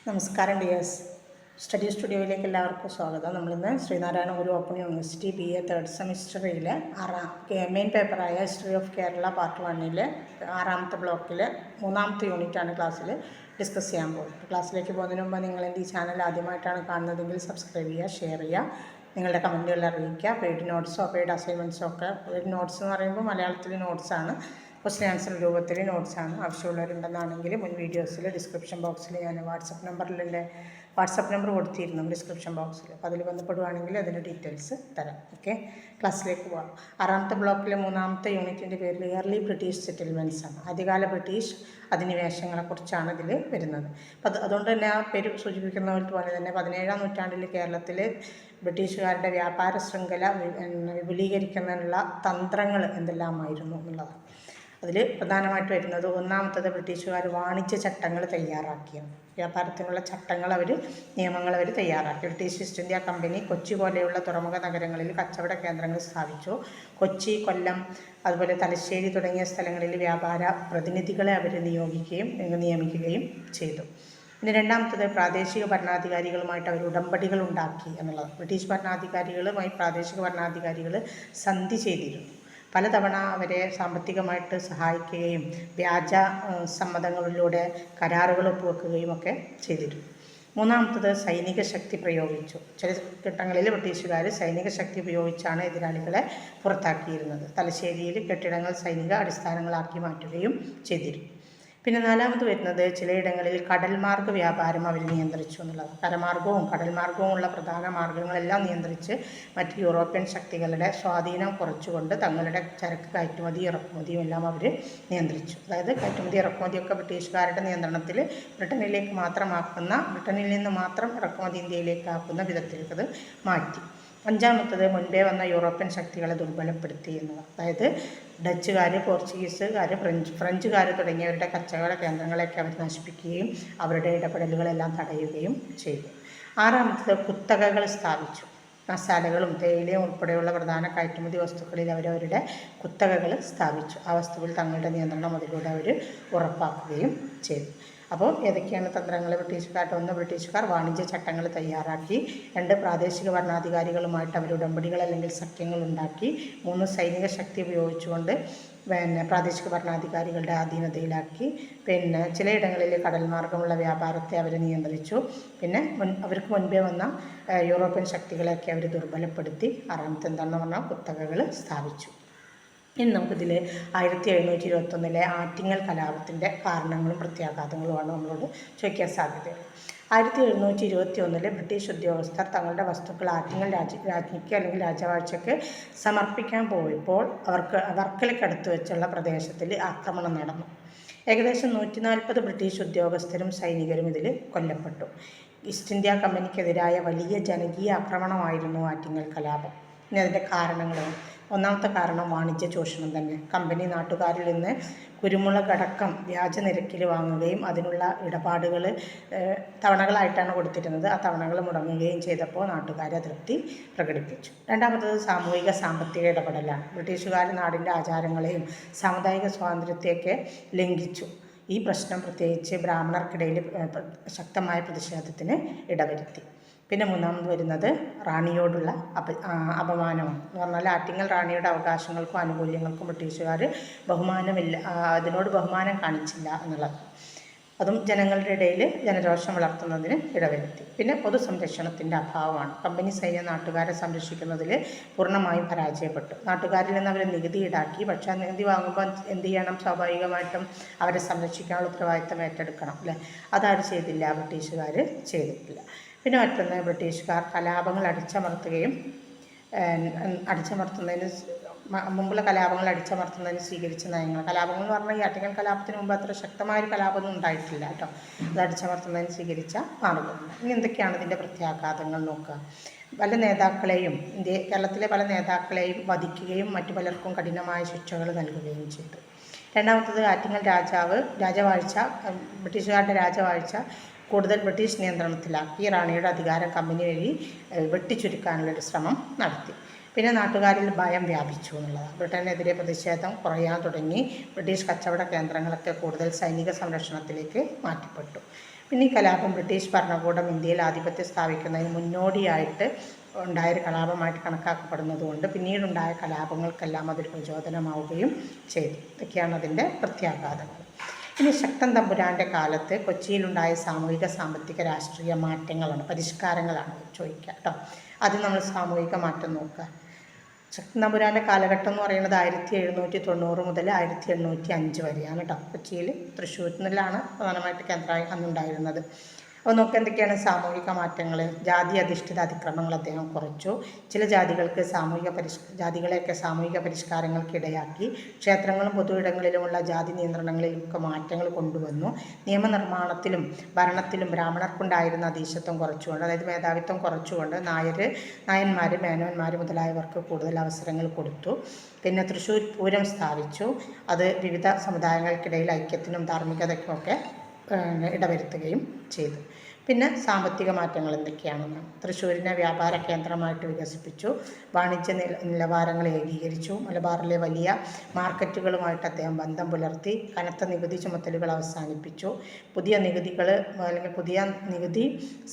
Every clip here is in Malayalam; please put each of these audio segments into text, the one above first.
നമസ്കാരം ഡിയേഴ്സ്. സ്റ്റഡി സ്റ്റുഡിയോയിലേക്ക് എല്ലാവർക്കും സ്വാഗതം. നമ്മളിന്ന് Sreenarayana Guru open university BA third സെമിസ്റ്ററിലെ മെയിൻ പേപ്പറായ ഹിസ്റ്ററി ഓഫ് കേരള പാർട്ട് 1 ആറാമത്തെ ബ്ലോക്കിൽ മൂന്നാമത്തെ യൂണിറ്റാണ് ക്ലാസ്സിൽ ഡിസ്കസ് ചെയ്യാൻ പോകുന്നത്. ക്ലാസ്സിലേക്ക് പോകുന്നതിന് മുമ്പ് നിങ്ങൾ എൻ്റെ ഈ ചാനൽ ആദ്യമായിട്ടാണ് കാണുന്നതെങ്കിൽ സബ്സ്ക്രൈബ് ചെയ്യുക, ഷെയർ ചെയ്യുക, നിങ്ങളുടെ കമൻറ്റുകൾ അറിയിക്കുക. പെയ്ഡ് നോട്ട്സോ പെയ്ഡ് അസൈൻമെൻറ്റ്സോ ഒക്കെ, പെയ്ഡ് നോട്ട്സ് എന്ന് പറയുമ്പോൾ മലയാളത്തിൽ നോട്ട്സാണ്, ക്വസ്റ്റ്യൻ ആൻസർ രൂപത്തിൽ നോട്ട്സാണ്. ആവശ്യമുള്ളവരുണ്ടെന്നാണെങ്കിൽ മുൻ വീഡിയോസിൽ ഡിസ്ക്രിപ്ഷൻ ബോക്സിൽ ഞാൻ വാട്സപ്പ് നമ്പർ കൊടുത്തിരുന്നു ഡിസ്ക്രിപ്ഷൻ ബോക്സിൽ. അപ്പോൾ അതിൽ ബന്ധപ്പെടുകയാണെങ്കിൽ അതിൻ്റെ ഡീറ്റെയിൽസ് തരാം. ഓക്കെ, ക്ലാസ്സിലേക്ക് പോകാം. ആറാമത്തെ ബ്ലോക്കിലെ മൂന്നാമത്തെ യൂണിറ്റിൻ്റെ പേരിൽ ഇയർലി ബ്രിട്ടീഷ് സെറ്റിൽമെൻറ്റ്സ് ആണ്. ആദ്യകാല ബ്രിട്ടീഷ് അധിനിവേശങ്ങളെക്കുറിച്ചാണ് ഇതിൽ വരുന്നത്. അപ്പം അതുകൊണ്ട് തന്നെ ആ പേര് സൂചിപ്പിക്കുന്ന പോലെ തന്നെ 17-ാം നൂറ്റാണ്ടിൽ കേരളത്തിൽ ബ്രിട്ടീഷുകാരുടെ വ്യാപാര ശൃംഖല വിപുലീകരിക്കുന്നതിനുള്ള തന്ത്രങ്ങൾ എന്തെല്ലാമായിരുന്നു എന്നുള്ളതാണ്. അതിൽ പ്രധാനമായിട്ട് വരുന്നത് ഒന്നാമത്തത് ബ്രിട്ടീഷുകാർ വാണിജ്യ ചട്ടങ്ങൾ തയ്യാറാക്കിയാണ്. വ്യാപാരത്തിനുള്ള നിയമങ്ങൾ അവർ തയ്യാറാക്കി. British east India company Kochi പോലെയുള്ള തുറമുഖ നഗരങ്ങളിൽ കച്ചവട കേന്ദ്രങ്ങൾ സ്ഥാപിച്ചു. കൊച്ചി, കൊല്ലം, അതുപോലെ തലശ്ശേരി തുടങ്ങിയ സ്ഥലങ്ങളിൽ വ്യാപാര പ്രതിനിധികളെ അവർ നിയമിക്കുകയും ചെയ്തു. പിന്നെ രണ്ടാമത്തത് പ്രാദേശിക ഭരണാധികാരികളുമായിട്ട് അവർ ഉടമ്പടികൾ ഉണ്ടാക്കി എന്നുള്ളത്. ബ്രിട്ടീഷ് ഭരണാധികാരികളുമായി പ്രാദേശിക ഭരണാധികാരികൾ സന്ധി ചെയ്തിരുന്നു. പലതവണ അവരെ സാമ്പത്തികമായിട്ട് സഹായിക്കുകയും വ്യാജ സമ്മതങ്ങളിലൂടെ കരാറുകൾ ഒപ്പുവെക്കുകയും ഒക്കെ ചെയ്തിരുന്നു. മൂന്നാമത്തത് സൈനിക ശക്തി പ്രയോഗിച്ചു. ചില ഘട്ടങ്ങളിൽ ബ്രിട്ടീഷുകാർ സൈനിക ശക്തി ഉപയോഗിച്ചാണ് എതിരാളികളെ പുറത്താക്കിയിരുന്നത്. തലശ്ശേരിയിൽ കെട്ടിടങ്ങൾ സൈനിക അടിസ്ഥാനങ്ങളാക്കി മാറ്റുകയും ചെയ്തിരുന്നു. പിന്നെ നാലാമത് വരുന്നത് ചിലയിടങ്ങളിൽ കടൽമാർഗ വ്യാപാരം അവർ നിയന്ത്രിച്ചു എന്നുള്ളതാണ്. കരമാർഗവും കടൽമാർഗവും ഉള്ള പ്രധാന മാർഗങ്ങളെല്ലാം നിയന്ത്രിച്ച് മറ്റ് യൂറോപ്യൻ ശക്തികളുടെ സ്വാധീനം കുറച്ചുകൊണ്ട് തങ്ങളുടെ ചരക്ക് കയറ്റുമതി ഇറക്കുമതിയും എല്ലാം അവർ നിയന്ത്രിച്ചു. അതായത് കയറ്റുമതി ഇറക്കുമതിയൊക്കെ ബ്രിട്ടീഷുകാരുടെ നിയന്ത്രണത്തിൽ ബ്രിട്ടനിൽ നിന്ന് മാത്രം ഇറക്കുമതി ഇന്ത്യയിലേക്ക് ആക്കുന്ന വിധത്തിലേക്ക് അത് മാറ്റി. അഞ്ചാമത്തത് മുൻപേ വന്ന യൂറോപ്യൻ ശക്തികളെ ദുർബലപ്പെടുത്തി എന്നത്. അതായത് ഡച്ചുകാർ, പോർച്ചുഗീസുകാർ, ഫ്രഞ്ചുകാർ തുടങ്ങിയവരുടെ കച്ചവട കേന്ദ്രങ്ങളെയൊക്കെ അവർ നശിപ്പിക്കുകയും അവരുടെ ഇടപെടലുകളെല്ലാം തടയുകയും ചെയ്തു. ആറാമത്തത് കുത്തകകൾ സ്ഥാപിച്ചു. മസാലകളും തേയിലയും ഉൾപ്പെടെയുള്ള പ്രധാന കയറ്റുമതി വസ്തുക്കളിൽ അവരവരുടെ കുത്തകകൾ സ്ഥാപിച്ചു. ആ വസ്തുവിൽ തങ്ങളുടെ നിയന്ത്രണം അതിലൂടെ അവർ ഉറപ്പാക്കുകയും ചെയ്തു. അപ്പോൾ ഏതൊക്കെയാണ് തന്ത്രങ്ങൾ? ബ്രിട്ടീഷുകാർ വാണിജ്യ ചട്ടങ്ങൾ തയ്യാറാക്കി. 2 പ്രാദേശിക ഭരണാധികാരികളുമായിട്ട് അവർ ഉടമ്പടികൾ അല്ലെങ്കിൽ സഖ്യങ്ങൾ ഉണ്ടാക്കി. 3 സൈനിക ശക്തി ഉപയോഗിച്ചുകൊണ്ട് പ്രാദേശിക ഭരണാധികാരികളുടെ അധീനതയിലാക്കി. ചിലയിടങ്ങളിൽ കടൽ മാർഗമുള്ള വ്യാപാരത്തെ അവർ നിയന്ത്രിച്ചു. അവർക്ക് മുൻപേ വന്ന യൂറോപ്യൻ ശക്തികളെയൊക്കെ അവർ ദുർബലപ്പെടുത്തി. ആറാമത്തെ എന്താണെന്ന് പറഞ്ഞാൽ കുത്തകകൾ സ്ഥാപിച്ചു. ഇനി നമുക്കിതിൽ 1721 ആറ്റിങ്ങൽ കലാപത്തിൻ്റെ കാരണങ്ങളും പ്രത്യാഘാതങ്ങളുമാണ് നമ്മളോട് ചോദിക്കാൻ സാധ്യതയുള്ളത്. 1721 ബ്രിട്ടീഷ് ഉദ്യോഗസ്ഥർ തങ്ങളുടെ വസ്തുക്കൾ ആറ്റിങ്ങൽ രാജ്ഞിക്ക് അല്ലെങ്കിൽ രാജവാഴ്ചയ്ക്ക് സമർപ്പിക്കാൻ പോയപ്പോൾ വർക്കലയ്ക്കടുത്ത് വെച്ചുള്ള പ്രദേശത്തിൽ ആക്രമണം നടന്നു. ഏകദേശം 140 ബ്രിട്ടീഷ് ഉദ്യോഗസ്ഥരും സൈനികരും ഇതിൽ കൊല്ലപ്പെട്ടു. ഈസ്റ്റ് ഇന്ത്യ കമ്പനിക്കെതിരായ വലിയ ജനകീയ ആക്രമണമായിരുന്നു ആറ്റിങ്ങൽ കലാപം. ഇനി അതിൻ്റെ കാരണങ്ങൾ. ഒന്നാമത്തെ കാരണം വാണിജ്യ ചൂഷണം തന്നെ. കമ്പനി നാട്ടുകാരിൽ നിന്ന് കുരുമുളകടക്കം വ്യാജ നിരക്കിൽ വാങ്ങുകയും അതിനുള്ള ഇടപാടുകൾ തവണകളായിട്ടാണ് കൊടുത്തിരുന്നത്. ആ തവണകൾ മുടങ്ങുകയും ചെയ്തപ്പോൾ നാട്ടുകാർ അതൃപ്തി പ്രകടിപ്പിച്ചു. രണ്ടാമത്തത് സാമ്പത്തിക ഇടപെടലാണ്. ബ്രിട്ടീഷുകാർ നാടിൻ്റെ ആചാരങ്ങളെയും സാമുദായിക സ്വാതന്ത്ര്യത്തെയൊക്കെ ലംഘിച്ചു. ഈ പ്രശ്നം പ്രത്യേകിച്ച് ബ്രാഹ്മണർക്കിടയിൽ ശക്തമായ പ്രതിഷേധത്തിന് ഇടവരുത്തി. പിന്നെ മൂന്നാമത് വരുന്നത് റാണിയോടുള്ള അപമാനമാണ്. എന്ന് പറഞ്ഞാൽ ആറ്റിങ്ങൽ റാണിയുടെ അവകാശങ്ങൾക്കും ആനുകൂല്യങ്ങൾക്കും ബ്രിട്ടീഷുകാർ അതിനോട് ബഹുമാനം കാണിച്ചില്ല എന്നുള്ളത്. അതും ജനങ്ങളുടെ ഇടയിൽ ജനരോഷം വളർത്തുന്നതിന് ഇടവരുത്തി. പിന്നെ പൊതുസംരക്ഷണത്തിൻ്റെ അഭാവമാണ്. കമ്പനി സൈന്യം നാട്ടുകാരെ സംരക്ഷിക്കുന്നതിൽ പൂർണ്ണമായും പരാജയപ്പെട്ടു. നാട്ടുകാരിൽ നിന്ന് അവർ നികുതി ഈടാക്കി. പക്ഷേ നികുതി വാങ്ങുമ്പോൾ എന്ത് ചെയ്യണം? സ്വാഭാവികമായിട്ടും അവരെ സംരക്ഷിക്കാനുള്ള ഉത്തരവാദിത്തം ഏറ്റെടുക്കണം, അല്ലേ? അതാരും ചെയ്തില്ല, ബ്രിട്ടീഷുകാർ ചെയ്തിട്ടില്ല. പിന്നെ മറ്റൊന്ന്, ബ്രിട്ടീഷുകാർ കലാപങ്ങൾ മുമ്പുള്ള കലാപങ്ങൾ അടിച്ചമർത്തുന്നതിന് സ്വീകരിച്ച നയങ്ങൾ. കലാപങ്ങൾ എന്ന് പറഞ്ഞാൽ ഈ ആറ്റിങ്ങൽ കലാപത്തിന് മുമ്പ് അത്ര ശക്തമായൊരു കലാപമൊന്നും ഉണ്ടായിട്ടില്ല കേട്ടോ. അത് അടിച്ചമർത്തുന്നതിന് സ്വീകരിച്ച മാർഗങ്ങൾ. ഇനി എന്തൊക്കെയാണ് ഇതിൻ്റെ പ്രത്യാഘാതങ്ങൾ നോക്കുക. കേരളത്തിലെ പല നേതാക്കളെയും വധിക്കുകയും മറ്റു പലർക്കും കഠിനമായ ശിക്ഷകൾ നൽകുകയും ചെയ്തു. രണ്ടാമത്തത്, ആറ്റിങ്ങൽ ബ്രിട്ടീഷുകാരുടെ രാജവാഴ്ച കൂടുതൽ ബ്രിട്ടീഷ് നിയന്ത്രണത്തിലാക്കി. റാണിയുടെ അധികാരം കമ്പനി വഴി വെട്ടിച്ചുരുക്കാനുള്ളൊരു ശ്രമം നടത്തി. പിന്നെ നാട്ടുകാരിൽ ഭയം വ്യാപിച്ചു എന്നുള്ളതാണ്. ബ്രിട്ടനെതിരെ പ്രതിഷേധം കുറയാൻ തുടങ്ങി. ബ്രിട്ടീഷ് കച്ചവട കേന്ദ്രങ്ങളൊക്കെ കൂടുതൽ സൈനിക സംരക്ഷണത്തിലേക്ക് മാറ്റപ്പെട്ടു. പിന്നെ ഈ കലാപം ബ്രിട്ടീഷ് ഭരണകൂടം ഇന്ത്യയിൽ ആധിപത്യം സ്ഥാപിക്കുന്നതിന് മുന്നോടിയായിട്ട് ഉണ്ടായൊരു കലാപമായിട്ട് കണക്കാക്കപ്പെടുന്നതുകൊണ്ട് പിന്നീടുണ്ടായ കലാപങ്ങൾക്കെല്ലാം അതൊരു പ്രചോദനമാവുകയും ചെയ്തു. ഇതൊക്കെയാണ് അതിൻ്റെ പ്രത്യാഘാതങ്ങൾ. ഇനി ശക്തൻ തമ്പുരാൻ്റെ കാലത്ത് കൊച്ചിയിലുണ്ടായ സാമൂഹിക സാമ്പത്തിക രാഷ്ട്രീയ മാറ്റങ്ങളാണ്, പരിഷ്കാരങ്ങളാണ് ചോദിക്കുക കേട്ടോ. ആദ്യം നമ്മൾ സാമൂഹിക മാറ്റം നോക്കുക. ശക്തൻ തമ്പുരാൻ്റെ കാലഘട്ടം എന്ന് പറയുന്നത് 1790 മുതൽ 1805 വരെയാണ് കേട്ടോ. കൊച്ചിയിൽ തൃശ്ശൂരിലാണ് പ്രധാനമായിട്ട് കേന്ദ്രമായി അന്നുണ്ടായിരുന്നത്. അപ്പോൾ നോക്കുക എന്തൊക്കെയാണ് സാമൂഹിക മാറ്റങ്ങൾ. ജാതി അധിഷ്ഠിത അതിക്രമങ്ങൾ അദ്ദേഹം കുറച്ചു. ചില ജാതികളെയൊക്കെ സാമൂഹിക പരിഷ്കാരങ്ങൾക്കിടയാക്കി. ക്ഷേത്രങ്ങളും പൊതുയിടങ്ങളിലുമുള്ള ജാതി നിയന്ത്രണങ്ങളിലൊക്കെ മാറ്റങ്ങൾ കൊണ്ടുവന്നു. നിയമനിർമ്മാണത്തിലും ഭരണത്തിലും ബ്രാഹ്മണർക്കുണ്ടായിരുന്ന അധീശത്വം കുറച്ചുകൊണ്ട്, അതായത് മേധാവിത്വം കുറച്ചുകൊണ്ട് നായന്മാർ, മേനോന്മാർ മുതലായവർക്ക് കൂടുതൽ അവസരങ്ങൾ കൊടുത്തു. പിന്നെ തൃശ്ശൂർ പൂരം സ്ഥാപിച്ചു. അത് വിവിധ സമുദായങ്ങൾക്കിടയിൽ ഐക്യത്തിനും ധാർമ്മികതയ്ക്കുമൊക്കെ ഇടവരുത്തുകയും ചെയ്തു. പിന്നെ സാമ്പത്തിക മാറ്റങ്ങൾ എന്തൊക്കെയാണെന്ന്. തൃശ്ശൂരിനെ വ്യാപാര കേന്ദ്രമായിട്ട് വികസിപ്പിച്ചു. വാണിജ്യ നിലവാരങ്ങൾ ഏകീകരിച്ചു. മലബാറിലെ വലിയ മാർക്കറ്റുകളുമായിട്ട് അദ്ദേഹം ബന്ധം പുലർത്തി. കനത്ത നികുതി ചുമത്തലുകൾ അവസാനിപ്പിച്ചു. പുതിയ നികുതി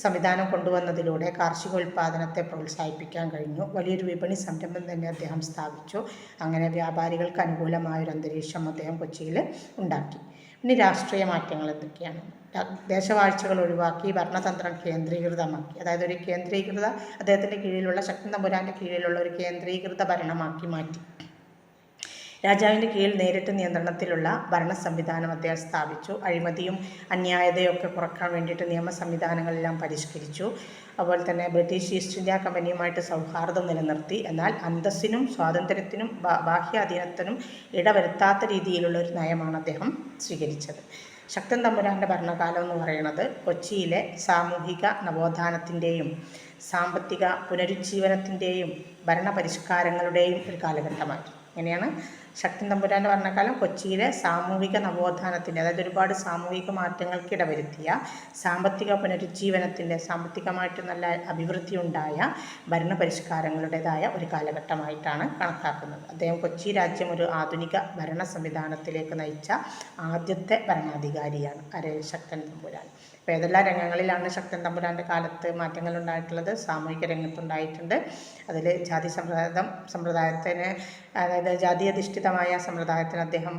സംവിധാനം കൊണ്ടുവന്നതിലൂടെ കാർഷികോൽപാദനത്തെ പ്രോത്സാഹിപ്പിക്കാൻ കഴിഞ്ഞു. വലിയൊരു വിപണി സംരംഭം തന്നെ അദ്ദേഹം സ്ഥാപിച്ചു. അങ്ങനെ വ്യാപാരികൾക്ക് അനുകൂലമായൊരു അന്തരീക്ഷം അദ്ദേഹം കൊച്ചിയിൽ ഉണ്ടാക്കി. ഇനി രാഷ്ട്രീയ മാറ്റങ്ങൾ എന്തൊക്കെയാണ്. ദേശവാഴ്ചകൾ ഒഴിവാക്കി ഭരണതന്ത്രം കേന്ദ്രീകൃതമാക്കി. അതായത് അദ്ദേഹത്തിൻ്റെ കീഴിലുള്ള ശക്തൻ തമ്പുരാൻ്റെ കീഴിലുള്ള ഒരു കേന്ദ്രീകൃത ഭരണമാക്കി മാറ്റി. രാജാവിൻ്റെ കീഴിൽ നേരിട്ട് നിയന്ത്രണത്തിലുള്ള ഭരണ സംവിധാനം അദ്ദേഹം സ്ഥാപിച്ചു. അഴിമതിയും അന്യായതയും ഒക്കെ കുറക്കാൻ വേണ്ടിയിട്ട് നിയമ സംവിധാനങ്ങളെല്ലാം പരിഷ്കരിച്ചു. അതുപോലെ തന്നെ ബ്രിട്ടീഷ് ഈസ്റ്റ് ഇന്ത്യ കമ്പനിയുമായിട്ട് സൗഹാർദ്ദം നിലനിർത്തി. എന്നാൽ അന്തസ്സിനും സ്വാതന്ത്ര്യത്തിനും ബാഹ്യാധീനത്തിനും ഇടവരുത്താത്ത രീതിയിലുള്ള ഒരു നയമാണ് അദ്ദേഹം സ്വീകരിച്ചത്. ശക്തൻ തമ്പുരാൻ്റെ ഭരണകാലം എന്ന് പറയുന്നത് കൊച്ചിയിലെ സാമൂഹിക നവോത്ഥാനത്തിൻ്റെയും സാമ്പത്തിക പുനരുജ്ജീവനത്തിൻ്റെയും ഭരണപരിഷ്കാരങ്ങളുടെയും ഒരു കാലഘട്ടമായിരുന്നു. അങ്ങനെയാണ് ശക്തൻ തമ്പുരാൻ്റെ ഭരണകാലം കൊച്ചിയിലെ സാമൂഹിക നവോത്ഥാനത്തിൻ്റെ, അതായത് ഒരുപാട് സാമൂഹിക മാറ്റങ്ങൾക്ക് ഇടവരുത്തിയ, സാമ്പത്തിക പുനരുജ്ജീവനത്തിൻ്റെ, സാമ്പത്തികമായിട്ട് നല്ല അഭിവൃദ്ധി ഉണ്ടായ ഭരണപരിഷ്കാരങ്ങളുടേതായ ഒരു കാലഘട്ടമായിട്ടാണ് കണക്കാക്കുന്നത്. അദ്ദേഹം കൊച്ചി രാജ്യം ഒരു ആധുനിക ഭരണ സംവിധാനത്തിലേക്ക് നയിച്ച ആദ്യത്തെ ഭരണാധികാരിയാണ് ശക്തൻ തമ്പുരാൻ. അപ്പോൾ ഏതെല്ലാം രംഗങ്ങളിലാണ് ശക്തൻ തമ്പുരാൻ്റെ കാലത്ത് മാറ്റങ്ങൾ ഉണ്ടായിട്ടുള്ളത്? സാമൂഹിക രംഗത്തുണ്ടായിട്ടുണ്ട്. അതിൽ ജാതി സമ്പ്രദായത്തിന്, അതായത് ജാതി അധിഷ്ഠിതമായ സമ്പ്രദായത്തിന് അദ്ദേഹം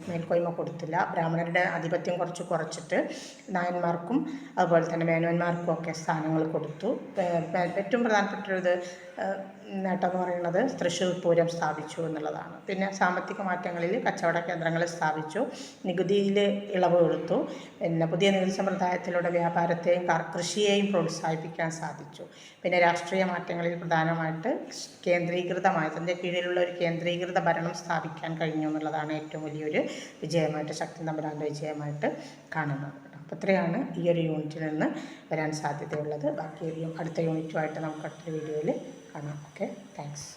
മേൽക്കോയ്മ കൊടുത്തില്ല. ബ്രാഹ്മണരുടെ ആധിപത്യം കുറച്ചിട്ട് നായന്മാർക്കും അതുപോലെ തന്നെ മേനോന്മാർക്കും ഒക്കെ സ്ഥാനങ്ങൾ കൊടുത്തു. ഏറ്റവും പ്രധാനപ്പെട്ടൊരു നേട്ടം എന്ന് പറയുന്നത് തൃശ്ശൂർ പൂരം സ്ഥാപിച്ചു എന്നുള്ളതാണ്. പിന്നെ സാമ്പത്തിക മാറ്റങ്ങളിൽ കച്ചവട കേന്ദ്രങ്ങൾ സ്ഥാപിച്ചു. നികുതിയിൽ ഇളവ് കൊടുത്തു. പിന്നെ പുതിയ നികുതി സമ്പ്രദായത്തിലൂടെ വ്യാപാരത്തെയും കൃഷിയെയും പ്രോത്സാഹിപ്പിക്കാൻ സാധിച്ചു. പിന്നെ രാഷ്ട്രീയ മാറ്റങ്ങളിൽ പ്രധാനമായിട്ട് തൻ്റെ കീഴിലുള്ള ഒരു കേന്ദ്രീകൃത ഭരണം സ്ഥാപിക്കാൻ കഴിഞ്ഞു എന്നുള്ളതാണ് ഏറ്റവും വലിയൊരു വിജയമായിട്ട്, ശക്തൻ തമ്പുരാൻ്റെ വിജയമായിട്ട് കാണുന്നത്. അപ്പോൾ ഇത്രയാണ് ഈ ഒരു യൂണിറ്റിൽ നിന്ന് വരാൻ സാധ്യതയുള്ളത്. ബാക്കി അടുത്ത യൂണിറ്റുമായിട്ട് നമുക്ക് അടുത്ത വീഡിയോയിൽ കാണാം. Okay, thanks.